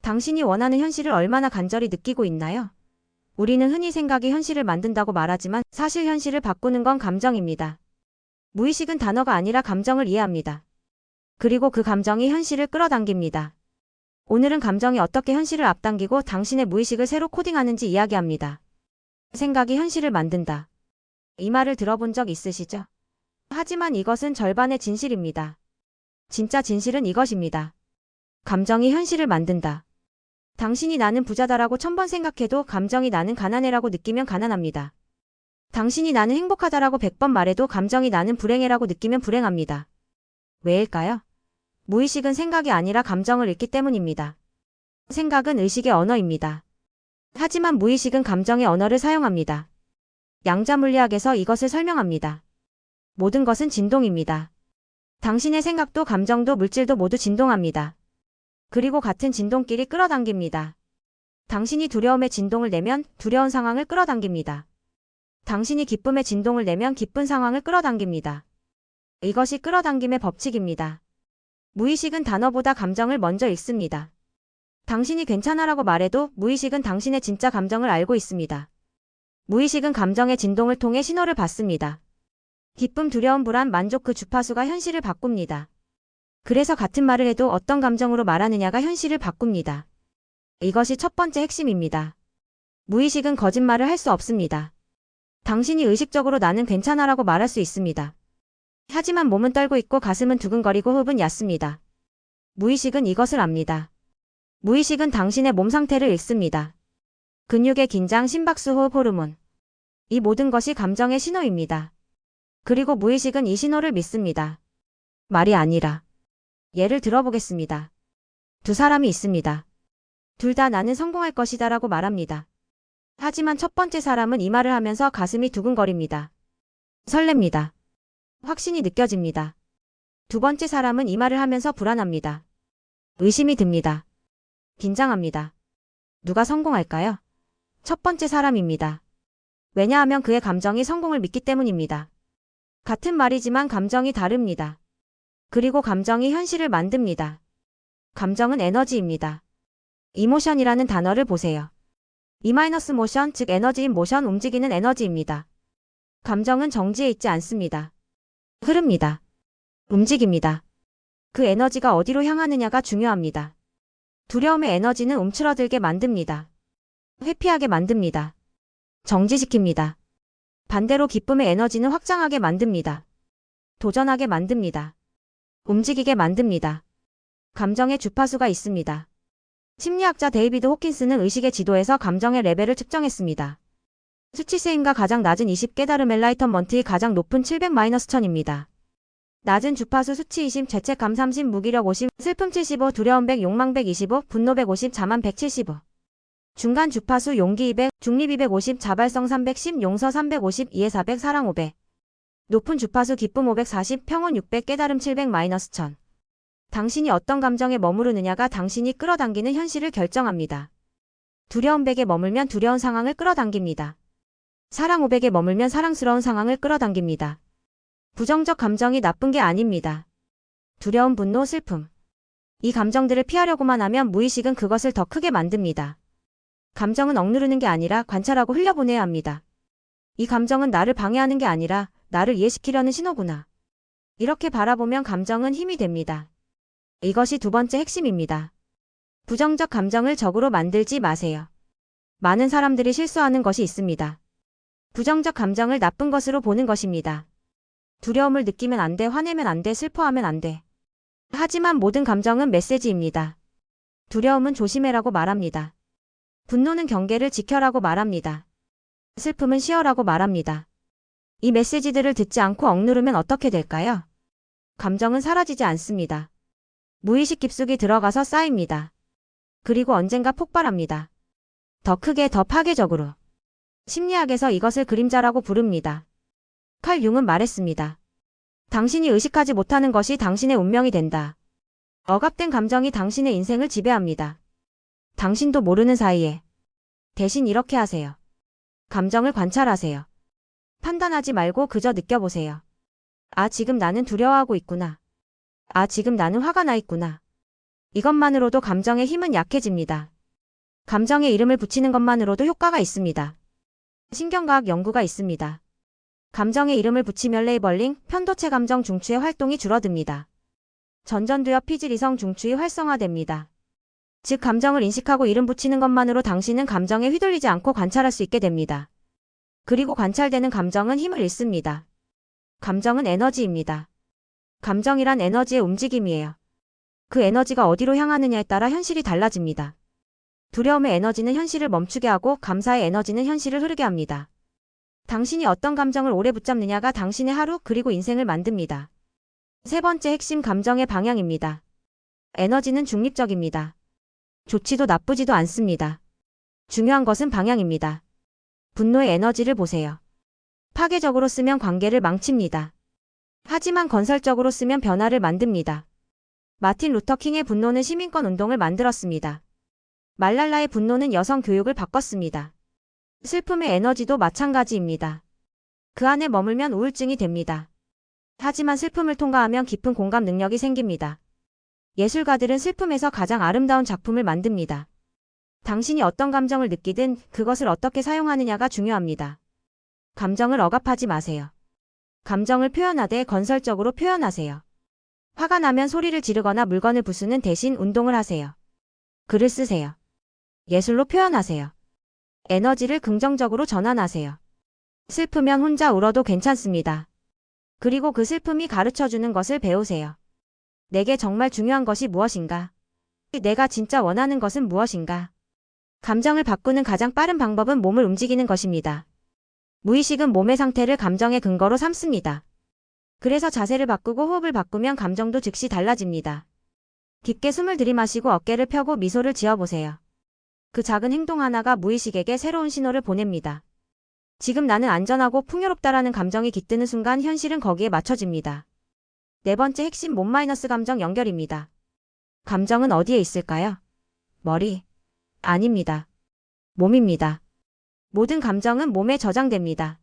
당신이 원하는 현실을 얼마나 간절히 느끼고 있나요? 우리는 흔히 생각이 현실을 만든다고 말하지만 사실 현실을 바꾸는 건 감정입니다. 무의식은 단어가 아니라 감정을 이해합니다. 그리고 그 감정이 현실을 끌어당깁니다. 오늘은 감정이 어떻게 현실을 앞당기고 당신의 무의식을 새로 코딩하는지 이야기합니다. 생각이 현실을 만든다. 이 말을 들어본 적 있으시죠? 하지만 이것은 절반의 진실입니다. 진짜 진실은 이것입니다. 감정이 현실을 만든다. 당신이 나는 부자다라고 1000번 생각해도 감정이 나는 가난해라고 느끼면 가난합니다. 당신이 나는 행복하다라고 100번 말해도 감정이 나는 불행해라고 느끼면 불행합니다. 왜일까요? 무의식은 생각이 아니라 감정을 읽기 때문입니다. 생각은 의식의 언어입니다. 하지만 무의식은 감정의 언어를 사용합니다. 양자물리학에서 이것을 설명합니다. 모든 것은 진동입니다. 당신의 생각도 감정도 물질도 모두 진동합니다. 그리고 같은 진동끼리 끌어당깁니다. 당신이 두려움의 진동을 내면 두려운 상황을 끌어당깁니다. 당신이 기쁨의 진동을 내면 기쁜 상황을 끌어당깁니다. 이것이 끌어당김의 법칙입니다. 무의식은 단어보다 감정을 먼저 읽습니다. 당신이 괜찮아라고 말해도 무의식은 당신의 진짜 감정을 알고 있습니다. 무의식은 감정의 진동을 통해 신호를 받습니다. 기쁨, 두려움, 불안, 만족 그 주파수가 현실을 바꿉니다. 그래서 같은 말을 해도 어떤 감정으로 말하느냐가 현실을 바꿉니다. 이것이 첫 번째 핵심입니다. 무의식은 거짓말을 할 수 없습니다. 당신이 의식적으로 나는 괜찮아라고 말할 수 있습니다. 하지만 몸은 떨고 있고 가슴은 두근거리고 호흡은 얕습니다. 무의식은 이것을 압니다. 무의식은 당신의 몸 상태를 읽습니다. 근육의 긴장, 심박수, 호흡, 호르몬. 이 모든 것이 감정의 신호입니다. 그리고 무의식은 이 신호를 믿습니다. 말이 아니라. 예를 들어보겠습니다. 두 사람이 있습니다. 둘 다 나는 성공할 것이다 라고 말합니다. 하지만 첫 번째 사람은 이 말을 하면서 가슴이 두근거립니다. 설렙니다. 확신이 느껴집니다. 두 번째 사람은 이 말을 하면서 불안합니다. 의심이 듭니다. 긴장합니다. 누가 성공할까요? 첫 번째 사람입니다. 왜냐하면 그의 감정이 성공을 믿기 때문입니다. 같은 말이지만 감정이 다릅니다. 그리고 감정이 현실을 만듭니다. 감정은 에너지입니다. 이모션이라는 단어를 보세요. 모션, 즉 에너지인 모션, 움직이는 에너지입니다. 감정은 정지해 있지 않습니다. 흐릅니다. 움직입니다. 그 에너지가 어디로 향하느냐가 중요합니다. 두려움의 에너지는 움츠러들게 만듭니다. 회피하게 만듭니다. 정지시킵니다. 반대로 기쁨의 에너지는 확장하게 만듭니다. 도전하게 만듭니다. 움직이게 만듭니다. 감정의 주파수가 있습니다. 심리학자 데이비드 호킨스는 의식의 지도에서 감정의 레벨을 측정했습니다. 수치세임과 가장 낮은 20 깨달음 엔라이턴먼트의 가장 높은 700-1000입니다. 낮은 주파수 수치 20, 죄책감 30, 무기력 50, 슬픔 75, 두려움 100, 욕망 125, 분노 150, 자만 175. 중간 주파수 용기 200, 중립 250, 자발성 310, 용서 350, 이해 400, 사랑 500. 높은 주파수 기쁨 540, 평온 600, 깨달음 700-1000. 당신이 어떤 감정에 머무르느냐가 당신이 끌어당기는 현실을 결정합니다. 두려움 100에 머물면 두려운 상황을 끌어당깁니다. 사랑 500에 머물면 사랑스러운 상황을 끌어당깁니다. 부정적 감정이 나쁜 게 아닙니다. 두려움, 분노, 슬픔. 이 감정들을 피하려고만 하면 무의식은 그것을 더 크게 만듭니다. 감정은 억누르는 게 아니라 관찰하고 흘려보내야 합니다. 이 감정은 나를 방해하는 게 아니라 나를 이해시키려는 신호구나. 이렇게 바라보면 감정은 힘이 됩니다. 이것이 두 번째 핵심입니다. 부정적 감정을 적으로 만들지 마세요. 많은 사람들이 실수하는 것이 있습니다. 부정적 감정을 나쁜 것으로 보는 것입니다. 두려움을 느끼면 안 돼, 화내면 안 돼, 슬퍼하면 안 돼. 하지만 모든 감정은 메시지입니다. 두려움은 조심해라고 말합니다. 분노는 경계를 지켜라고 말합니다. 슬픔은 쉬어라고 말합니다. 이 메시지들을 듣지 않고 억누르면 어떻게 될까요? 감정은 사라지지 않습니다. 무의식 깊숙이 들어가서 쌓입니다. 그리고 언젠가 폭발합니다. 더 크게, 더 파괴적으로. 심리학에서 이것을 그림자라고 부릅니다. 칼 융은 말했습니다. 당신이 의식하지 못하는 것이 당신의 운명이 된다. 억압된 감정이 당신의 인생을 지배합니다. 당신도 모르는 사이에. 대신 이렇게 하세요. 감정을 관찰하세요. 판단하지 말고 그저 느껴보세요. 아, 지금 나는 두려워하고 있구나. 아, 지금 나는 화가 나 있구나. 이것만으로도 감정의 힘은 약해집니다. 감정에 이름을 붙이는 것만으로도 효과가 있습니다. 신경과학 연구가 있습니다. 감정에 이름을 붙이면 레이벌링, 편도체 감정 중추의 활동이 줄어듭니다. 전전두엽 피질이성 중추의 활성화됩니다. 즉 감정을 인식하고 이름 붙이는 것만으로 당신은 감정에 휘둘리지 않고 관찰할 수 있게 됩니다. 그리고 관찰되는 감정은 힘을 잃습니다. 감정은 에너지입니다. 감정이란 에너지의 움직임이에요. 그 에너지가 어디로 향하느냐에 따라 현실이 달라집니다. 두려움의 에너지는 현실을 멈추게 하고 감사의 에너지는 현실을 흐르게 합니다. 당신이 어떤 감정을 오래 붙잡느냐가 당신의 하루 그리고 인생을 만듭니다. 세 번째 핵심 감정의 방향입니다. 에너지는 중립적입니다. 좋지도 나쁘지도 않습니다. 중요한 것은 방향입니다. 분노의 에너지를 보세요. 파괴적으로 쓰면 관계를 망칩니다. 하지만 건설적으로 쓰면 변화를 만듭니다. 마틴 루터 킹의 분노는 시민권 운동을 만들었습니다. 말랄라의 분노는 여성 교육을 바꿨습니다. 슬픔의 에너지도 마찬가지입니다. 그 안에 머물면 우울증이 됩니다. 하지만 슬픔을 통과하면 깊은 공감 능력이 생깁니다. 예술가들은 슬픔에서 가장 아름다운 작품을 만듭니다. 당신이 어떤 감정을 느끼든 그것을 어떻게 사용하느냐가 중요합니다. 감정을 억압하지 마세요. 감정을 표현하되 건설적으로 표현하세요. 화가 나면 소리를 지르거나 물건을 부수는 대신 운동을 하세요. 글을 쓰세요. 예술로 표현하세요. 에너지를 긍정적으로 전환하세요. 슬프면 혼자 울어도 괜찮습니다. 그리고 그 슬픔이 가르쳐주는 것을 배우세요. 내게 정말 중요한 것이 무엇인가? 내가 진짜 원하는 것은 무엇인가? 감정을 바꾸는 가장 빠른 방법은 몸을 움직이는 것입니다. 무의식은 몸의 상태를 감정의 근거로 삼습니다. 그래서 자세를 바꾸고 호흡을 바꾸면 감정도 즉시 달라집니다. 깊게 숨을 들이마시고 어깨를 펴고 미소를 지어보세요. 그 작은 행동 하나가 무의식에게 새로운 신호를 보냅니다. 지금 나는 안전하고 풍요롭다라는 감정이 깃드는 순간 현실은 거기에 맞춰집니다. 네 번째 핵심 몸 마이너스 감정 연결입니다. 감정은 어디에 있을까요? 머리? 아닙니다. 몸입니다. 모든 감정은 몸에 저장됩니다.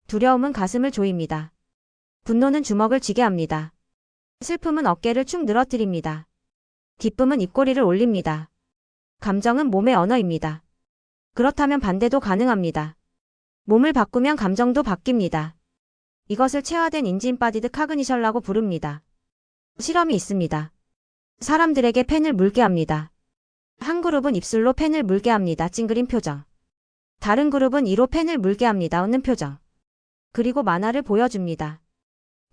두려움은 가슴을 조입니다. 분노는 주먹을 쥐게 합니다. 슬픔은 어깨를 축 늘어뜨립니다. 기쁨은 입꼬리를 올립니다. 감정은 몸의 언어입니다. 그렇다면 반대도 가능합니다. 몸을 바꾸면 감정도 바뀝니다. 이것을 체화된 인지임바디드 카그니션이라고 부릅니다. 실험이 있습니다. 사람들에게 펜을 물게 합니다. 한 그룹은 입술로 펜을 물게 합니다. 찡그린 표정. 다른 그룹은 이로 펜을 물게 합니다. 웃는 표정. 그리고 만화를 보여줍니다.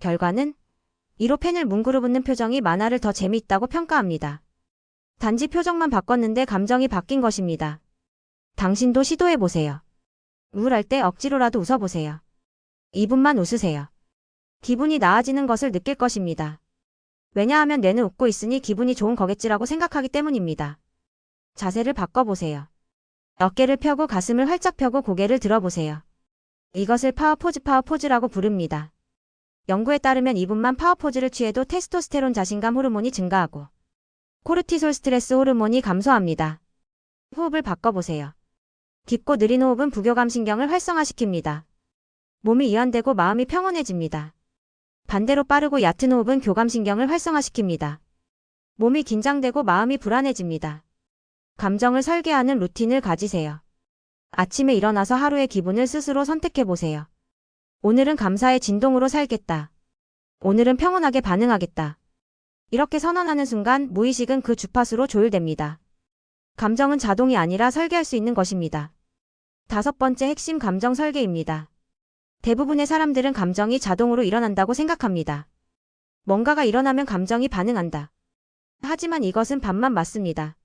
결과는 이로 펜을 문 그룹 웃는 표정이 만화를 더 재미있다고 평가합니다. 단지 표정만 바꿨는데 감정이 바뀐 것입니다. 당신도 시도해보세요. 우울할 때 억지로라도 웃어보세요. 2분만 웃으세요. 기분이 나아지는 것을 느낄 것입니다. 왜냐하면 뇌는 웃고 있으니 기분이 좋은 거겠지라고 생각하기 때문입니다. 자세를 바꿔보세요. 어깨를 펴고 가슴을 활짝 펴고 고개를 들어보세요. 이것을 파워포즈라고 부릅니다. 연구에 따르면 2분만 파워포즈를 취해도 테스토스테론 자신감 호르몬이 증가하고 코르티솔 스트레스 호르몬이 감소합니다. 호흡을 바꿔보세요. 깊고 느린 호흡은 부교감 신경을 활성화시킵니다. 몸이 이완되고 마음이 평온해집니다. 반대로 빠르고 얕은 호흡은 교감 신경을 활성화시킵니다. 몸이 긴장되고 마음이 불안해집니다. 감정을 설계하는 루틴을 가지세요. 아침에 일어나서 하루의 기분을 스스로 선택해보세요. 오늘은 감사의 진동으로 살겠다. 오늘은 평온하게 반응하겠다. 이렇게 선언하는 순간 무의식은 그 주파수로 조율됩니다. 감정은 자동이 아니라 설계할 수 있는 것입니다. 다섯 번째 핵심 감정 설계입니다. 대부분의 사람들은 감정이 자동으로 일어난다고 생각합니다. 뭔가가 일어나면 감정이 반응한다. 하지만 이것은 반만 맞습니다.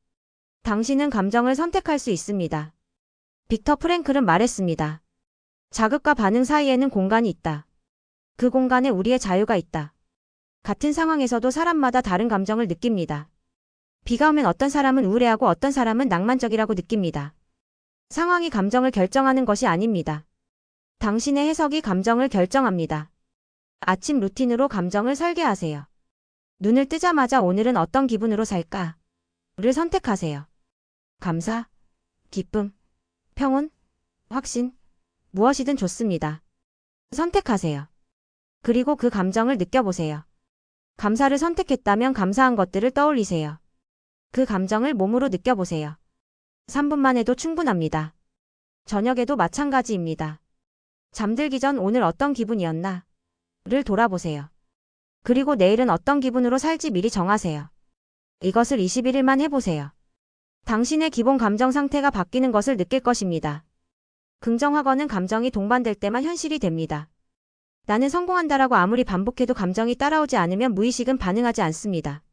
당신은 감정을 선택할 수 있습니다. 빅터 프랭클은 말했습니다. 자극과 반응 사이에는 공간이 있다. 그 공간에 우리의 자유가 있다. 같은 상황에서도 사람마다 다른 감정을 느낍니다. 비가 오면 어떤 사람은 우울해하고 어떤 사람은 낭만적이라고 느낍니다. 상황이 감정을 결정하는 것이 아닙니다. 당신의 해석이 감정을 결정합니다. 아침 루틴으로 감정을 설계하세요. 눈을 뜨자마자 오늘은 어떤 기분으로 살까? 를 선택하세요. 감사, 기쁨, 평온, 확신, 무엇이든 좋습니다. 선택하세요. 그리고 그 감정을 느껴보세요. 감사를 선택했다면 감사한 것들을 떠올리세요. 그 감정을 몸으로 느껴보세요. 3분만 해도 충분합니다. 저녁에도 마찬가지입니다. 잠들기 전 오늘 어떤 기분이었나? 를 돌아보세요. 그리고 내일은 어떤 기분으로 살지 미리 정하세요. 이것을 21일만 해보세요. 당신의 기본 감정 상태가 바뀌는 것을 느낄 것입니다. 긍정하거는 감정이 동반될 때만 현실이 됩니다. 나는 성공한다라고 아무리 반복해도 감정이 따라오지 않으면 무의식은 반응하지 않습니다.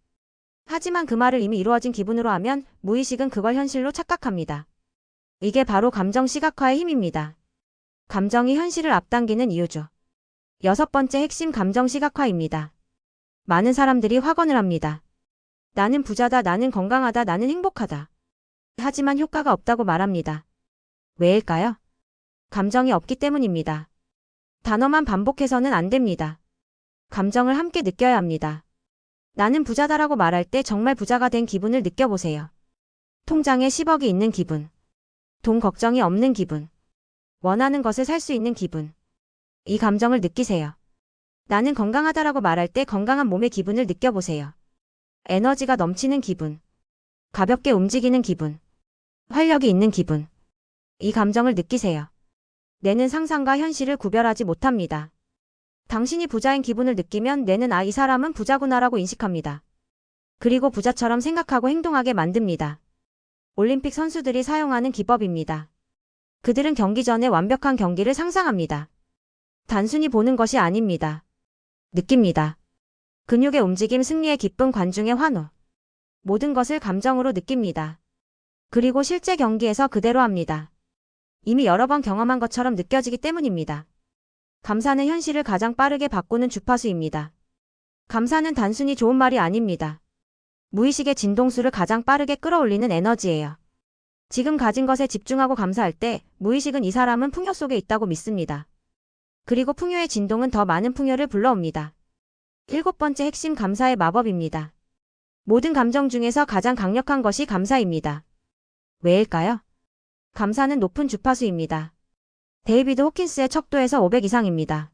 하지만 그 말을 이미 이루어진 기분으로 하면 무의식은 그걸 현실로 착각합니다. 이게 바로 감정 시각화의 힘입니다. 감정이 현실을 앞당기는 이유죠. 6번째 핵심 감정 시각화입니다. 많은 사람들이 확언을 합니다. 나는 부자다, 나는 건강하다, 나는 행복하다. 하지만 효과가 없다고 말합니다. 왜일까요? 감정이 없기 때문입니다. 단어만 반복해서는 안 됩니다. 감정을 함께 느껴야 합니다. 나는 부자다라고 말할 때 정말 부자가 된 기분을 느껴보세요. 통장에 10억이 있는 기분. 돈 걱정이 없는 기분. 원하는 것을 살 수 있는 기분. 이 감정을 느끼세요. 나는 건강하다라고 말할 때 건강한 몸의 기분을 느껴보세요. 에너지가 넘치는 기분. 가볍게 움직이는 기분. 활력이 있는 기분. 이 감정을 느끼세요. 뇌는 상상과 현실을 구별하지 못합니다. 당신이 부자인 기분을 느끼면 뇌는 이 사람은 부자구나라고 인식합니다. 그리고 부자처럼 생각하고 행동하게 만듭니다. 올림픽 선수들이 사용하는 기법입니다. 그들은 경기 전에 완벽한 경기를 상상합니다. 단순히 보는 것이 아닙니다. 느낍니다. 근육의 움직임, 승리의 기쁨, 관중의 환호. 모든 것을 감정으로 느낍니다. 그리고 실제 경기에서 그대로 합니다. 이미 여러 번 경험한 것처럼 느껴지기 때문입니다. 감사는 현실을 가장 빠르게 바꾸는 주파수입니다. 감사는 단순히 좋은 말이 아닙니다. 무의식의 진동수를 가장 빠르게 끌어올리는 에너지예요. 지금 가진 것에 집중하고 감사할 때 무의식은 이 사람은 풍요 속에 있다고 믿습니다. 그리고 풍요의 진동은 더 많은 풍요를 불러옵니다. 7번째 핵심 감사의 마법입니다. 모든 감정 중에서 가장 강력한 것이 감사입니다. 왜일까요? 감사는 높은 주파수입니다. 데이비드 호킨스의 척도에서 500 이상입니다.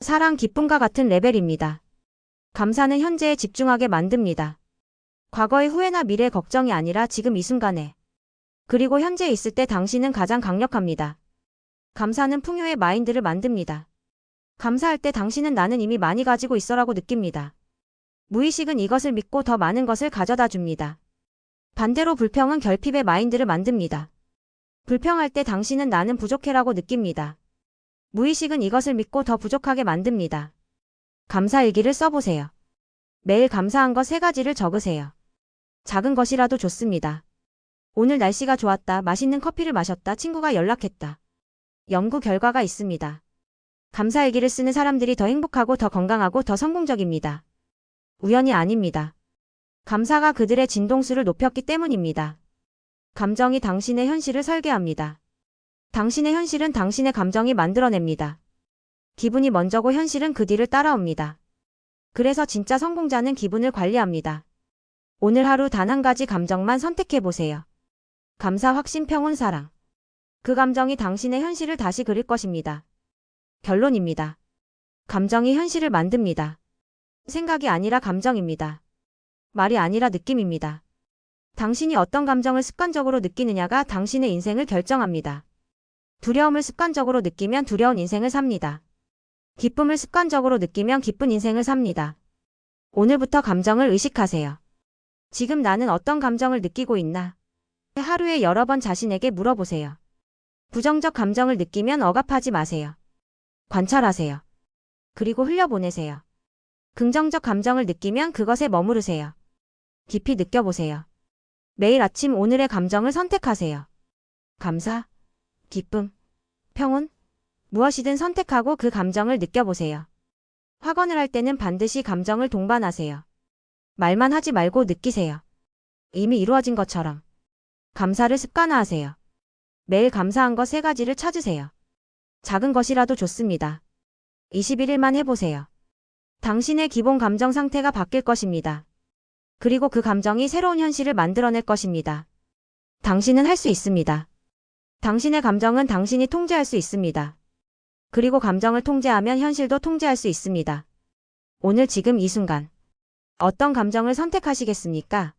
사랑, 기쁨과 같은 레벨입니다. 감사는 현재에 집중하게 만듭니다. 과거의 후회나 미래의 걱정이 아니라 지금 이 순간에. 그리고 현재에 있을 때 당신은 가장 강력합니다. 감사는 풍요의 마인드를 만듭니다. 감사할 때 당신은 나는 이미 많이 가지고 있어라고 느낍니다. 무의식은 이것을 믿고 더 많은 것을 가져다 줍니다. 반대로 불평은 결핍의 마인드를 만듭니다. 불평할 때 당신은 나는 부족해라고 느낍니다. 무의식은 이것을 믿고 더 부족하게 만듭니다. 감사일기를 써보세요. 매일 감사한 것 3가지를 적으세요. 작은 것이라도 좋습니다. 오늘 날씨가 좋았다. 맛있는 커피를 마셨다. 친구가 연락했다. 연구 결과가 있습니다. 감사일기를 쓰는 사람들이 더 행복하고 더 건강하고 더 성공적입니다. 우연이 아닙니다. 감사가 그들의 진동수를 높였기 때문입니다. 감정이 당신의 현실을 설계합니다. 당신의 현실은 당신의 감정이 만들어냅니다. 기분이 먼저고 현실은 그 뒤를 따라옵니다. 그래서 진짜 성공자는 기분을 관리합니다. 오늘 하루 단 한 가지 감정만 선택해보세요. 감사, 확신, 평온, 사랑. 그 감정이 당신의 현실을 다시 그릴 것입니다. 결론입니다. 감정이 현실을 만듭니다. 생각이 아니라 감정입니다. 말이 아니라 느낌입니다. 당신이 어떤 감정을 습관적으로 느끼느냐가 당신의 인생을 결정합니다. 두려움을 습관적으로 느끼면 두려운 인생을 삽니다. 기쁨을 습관적으로 느끼면 기쁜 인생을 삽니다. 오늘부터 감정을 의식하세요. 지금 나는 어떤 감정을 느끼고 있나? 하루에 여러 번 자신에게 물어보세요. 부정적 감정을 느끼면 억압하지 마세요. 관찰하세요. 그리고 흘려보내세요. 긍정적 감정을 느끼면 그것에 머무르세요. 깊이 느껴보세요. 매일 아침 오늘의 감정을 선택하세요. 감사, 기쁨, 평온, 무엇이든 선택하고 그 감정을 느껴보세요. 확언을 할 때는 반드시 감정을 동반하세요. 말만 하지 말고 느끼세요. 이미 이루어진 것처럼. 감사를 습관화하세요. 매일 감사한 것 3가지를 찾으세요. 작은 것이라도 좋습니다. 21일만 해보세요. 당신의 기본 감정 상태가 바뀔 것입니다. 그리고 그 감정이 새로운 현실을 만들어낼 것입니다. 당신은 할 수 있습니다. 당신의 감정은 당신이 통제할 수 있습니다. 그리고 감정을 통제하면 현실도 통제할 수 있습니다. 오늘 지금 이 순간 어떤 감정을 선택하시겠습니까?